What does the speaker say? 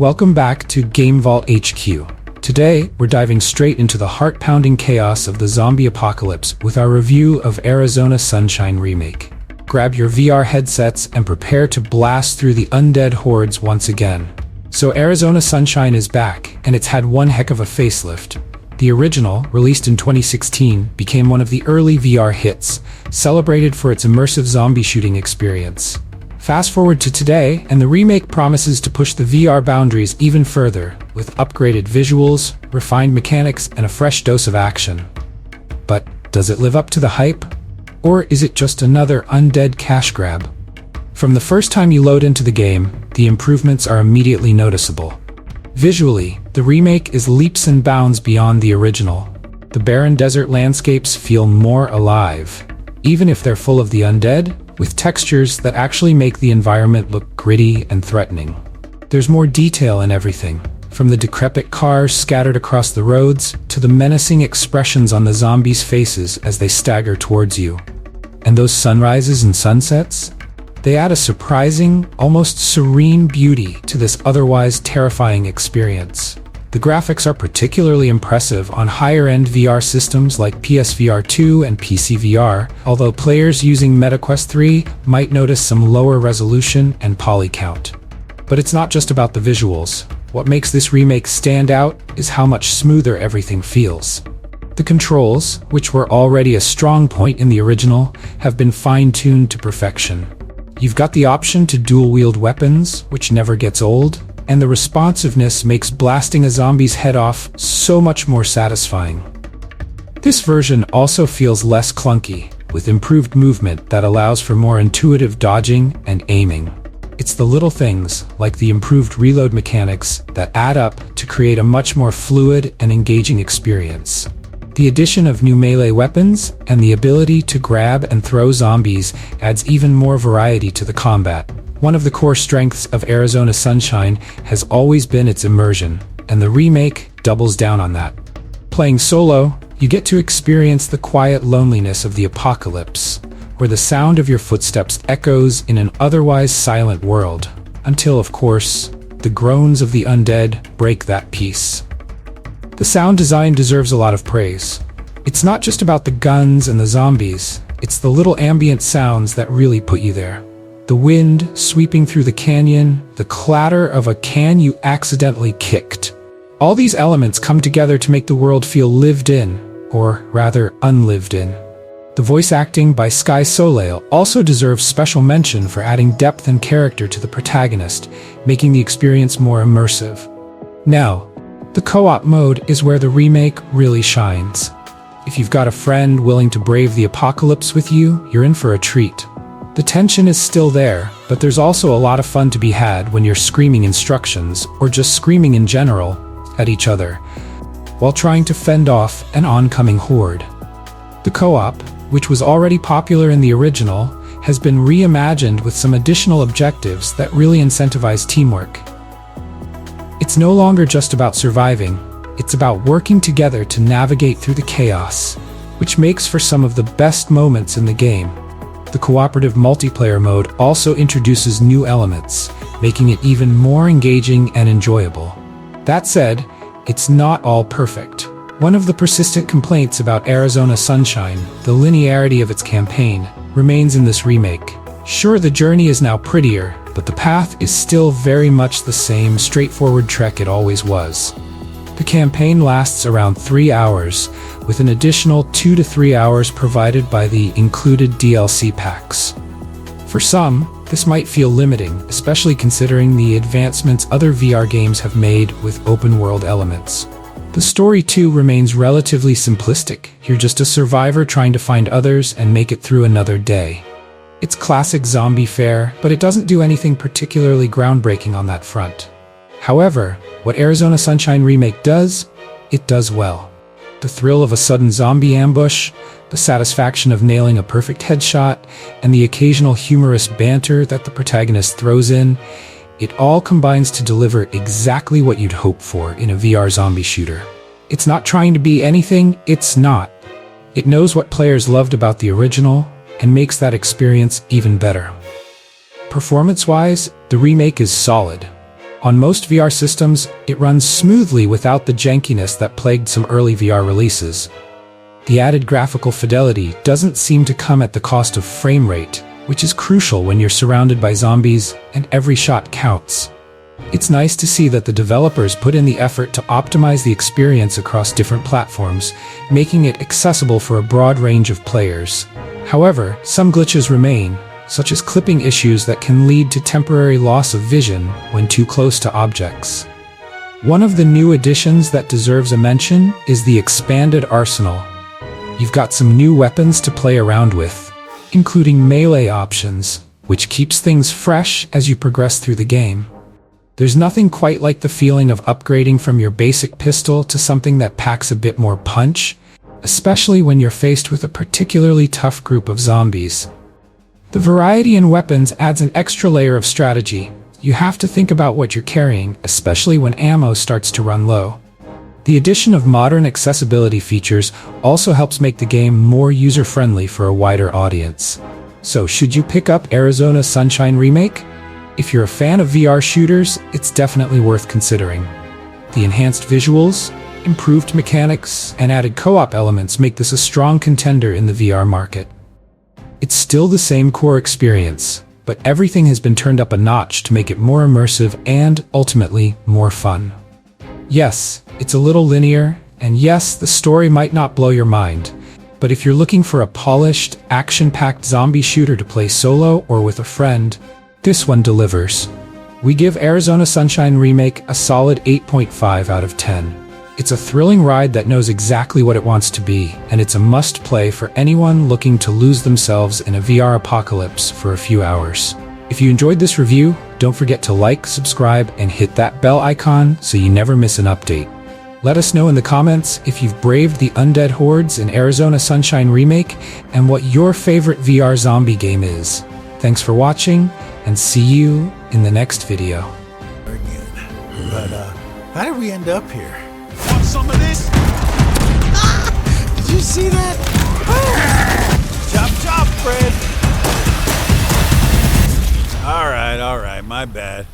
welcome back to GameVault HQ. Today, we're diving straight into the heart-pounding chaos of the zombie apocalypse with our review of Arizona Sunshine Remake. Grab your VR headsets and prepare to blast through the undead hordes once again. So Arizona Sunshine is back, and it's had one heck of a facelift. The original, released in 2016, became one of the early VR hits, celebrated for its immersive zombie shooting experience. Fast forward to today, and the remake promises to push the VR boundaries even further, with upgraded visuals, refined mechanics, and a fresh dose of action. But does it live up to the hype? Or is it just another undead cash grab? From the first time you load into the game, the improvements are immediately noticeable. Visually, the remake is leaps and bounds beyond the original. The barren desert landscapes feel more alive, even if they're full of the undead, with textures that actually make the environment look gritty and threatening. There's more detail in everything, from the decrepit cars scattered across the roads to the menacing expressions on the zombies' faces as they stagger towards you. And those sunrises and sunsets? They add a surprising, almost serene beauty to this otherwise terrifying experience. The graphics are particularly impressive on higher-end VR systems like PSVR 2 and PCVR, although players using MetaQuest 3 might notice some lower resolution and poly count. But it's not just about the visuals. What makes this remake stand out is how much smoother everything feels. The controls, which were already a strong point in the original, have been fine-tuned to perfection. You've got the option to dual-wield weapons, which never gets old, and the responsiveness makes blasting a zombie's head off so much more satisfying. This version also feels less clunky, with improved movement that allows for more intuitive dodging and aiming. It's the little things, like the improved reload mechanics, that add up to create a much more fluid and engaging experience. The addition of new melee weapons and the ability to grab and throw zombies adds even more variety to the combat. One of the core strengths of Arizona Sunshine has always been its immersion, and the remake doubles down on that. Playing solo, you get to experience the quiet loneliness of the apocalypse, where the sound of your footsteps echoes in an otherwise silent world, until, of course, the groans of the undead break that peace. The sound design deserves a lot of praise. It's not just about the guns and the zombies, it's the little ambient sounds that really put you there. The wind sweeping through the canyon, the clatter of a can you accidentally kicked. All these elements come together to make the world feel lived in, or rather unlived in. The voice acting by Sky Soleil also deserves special mention for adding depth and character to the protagonist, making the experience more immersive. Now, the co-op mode is where the remake really shines. If you've got a friend willing to brave the apocalypse with you, you're in for a treat. The tension is still there, but there's also a lot of fun to be had when you're screaming instructions, or just screaming in general, at each other, while trying to fend off an oncoming horde. The co-op, which was already popular in the original, has been reimagined with some additional objectives that really incentivize teamwork. It's no longer just about surviving, it's about working together to navigate through the chaos, which makes for some of the best moments in the game. The cooperative multiplayer mode also introduces new elements, making it even more engaging and enjoyable. That said, it's not all perfect. One of the persistent complaints about Arizona Sunshine, the linearity of its campaign, remains in this remake. Sure, the journey is now prettier, but the path is still very much the same straightforward trek it always was. The campaign lasts around 3 hours, with an additional 2 to 3 hours provided by the included DLC packs. For some, this might feel limiting, especially considering the advancements other VR games have made with open-world elements. The story too remains relatively simplistic. You're just a survivor trying to find others and make it through another day. It's classic zombie fare, but it doesn't do anything particularly groundbreaking on that front. However, what Arizona Sunshine Remake does, it does well. The thrill of a sudden zombie ambush, the satisfaction of nailing a perfect headshot, and the occasional humorous banter that the protagonist throws in, it all combines to deliver exactly what you'd hope for in a VR zombie shooter. It's not trying to be anything it's not. It knows what players loved about the original, and makes that experience even better. Performance-wise, the remake is solid. On most VR systems, it runs smoothly without the jankiness that plagued some early VR releases. The added graphical fidelity doesn't seem to come at the cost of frame rate, which is crucial when you're surrounded by zombies and every shot counts. It's nice to see that the developers put in the effort to optimize the experience across different platforms, making it accessible for a broad range of players. However, some glitches remain, such as clipping issues that can lead to temporary loss of vision when too close to objects. One of the new additions that deserves a mention is the expanded arsenal. You've got some new weapons to play around with, including melee options, which keeps things fresh as you progress through the game. There's nothing quite like the feeling of upgrading from your basic pistol to something that packs a bit more punch, especially when you're faced with a particularly tough group of zombies. The variety in weapons adds an extra layer of strategy. You have to think about what you're carrying, especially when ammo starts to run low. The addition of modern accessibility features also helps make the game more user-friendly for a wider audience. So, should you pick up Arizona Sunshine Remake? If you're a fan of VR shooters, it's definitely worth considering. The enhanced visuals, improved mechanics, and added co-op elements make this a strong contender in the VR market. It's still the same core experience, but everything has been turned up a notch to make it more immersive and, ultimately, more fun. Yes, it's a little linear, and yes, the story might not blow your mind, but if you're looking for a polished, action-packed zombie shooter to play solo or with a friend, this one delivers. We give Arizona Sunshine Remake a solid 8.5 out of 10. It's a thrilling ride that knows exactly what it wants to be, and it's a must-play for anyone looking to lose themselves in a VR apocalypse for a few hours. If you enjoyed this review, don't forget to like, subscribe, and hit that bell icon so you never miss an update. Let us know in the comments if you've braved the undead hordes in Arizona Sunshine Remake and what your favorite VR zombie game is. Thanks for watching, and see you in the next video. But, how did we end up here? Want some of this? Did you see that? Chop, chop, Fred. All right, my bad.